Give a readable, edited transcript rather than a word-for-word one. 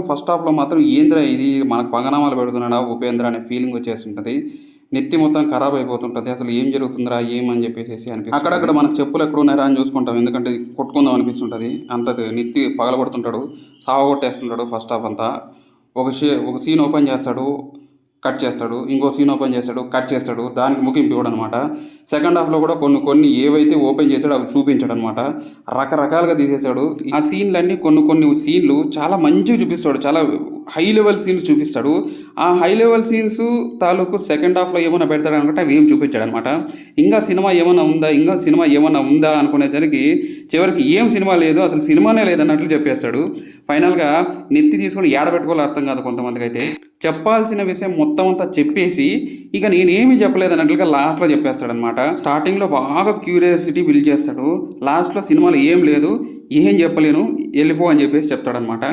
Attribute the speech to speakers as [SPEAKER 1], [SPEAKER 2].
[SPEAKER 1] First హాఫ్‌లో మాత్రం ఏందిరా ఇది మనకు పంగనామాలు పెడుతున్నాడా ఉపేంద్ర అనే ఫీలింగ్ వచ్చేస్తుంటది. నెత్తి మొత్తం ఖరాబ్ అయిపోతుంటది. అసలు ఏం జరుగుతుందిరా ఏమని చెప్పేసేసి అనిపిస్తది. అక్కడక్కడ మనకు చెప్పులు ఎక్కడున్నాయిరా అని చూసుకుంటాం. ఎందుకంటే కొట్టుకుందాం అనిపిస్తుంటది. అంత నెత్తి పగలగొడుతుంటాడు. సావగొట్టేస్తుంటాడు ఫస్ట్ హాఫ్ అంతా. ఒక సీన్ ఓపెన్ చేస్తాడు. కట్ చేస్తాడు. ఇంకో సీన్ ఓపెన్ చేస్తాడు. కట్ చేస్తాడు. దానికి ముగింపు ఇవ్వడనమాట. సెకండ్ హాఫ్‌లో కూడా కొన్ని ఏవైతే ఓపెన్ చేసాడో అవి చూపించడనమాట. రకరకాలుగా తీసేసాడు. ఆ సీన్‌లన్నీ కొన్ని సీన్‌లు చాలా మంచిగా చూపిస్తాడు. చాలా హై లెవెల్ సీన్స్ చూపిస్తాడు. ఆ హై లెవెల్ సీన్స్ తాలూకు సెకండ్ హాఫ్‌లో ఏమన్నా పెడతాడనుకుంటే అవి ఏం చూపించాడనమాట. ఇంకా సినిమా ఏమన్నా ఉందా అనుకునేసరికి చివరికి ఏం సినిమా లేదు, అసలు సినిమానే లేదన్నట్లు చెప్పేస్తాడు. ఫైనల్‌గా నెత్తి తీసుకొని ఏడ పెట్టుకోవాలో అర్థం కాదు కొంతమందికైతే. చెప్పాల్సిన విషయం మొత్తం అంతా చెప్పేసి ఇక నేనేమి చెప్పలేదు అన్నట్లుగా లాస్ట్‌లో చెప్పేస్తాడనమాట. స్టార్టింగ్‌లో బాగా క్యూరియాసిటీ బిల్డ్ చేస్తాడు. లాస్ట్‌లో సినిమాలో ఏం లేదు, ఏం చెప్పలేను, వెళ్ళిపో అని చెప్పేసి చెప్తాడనమాట.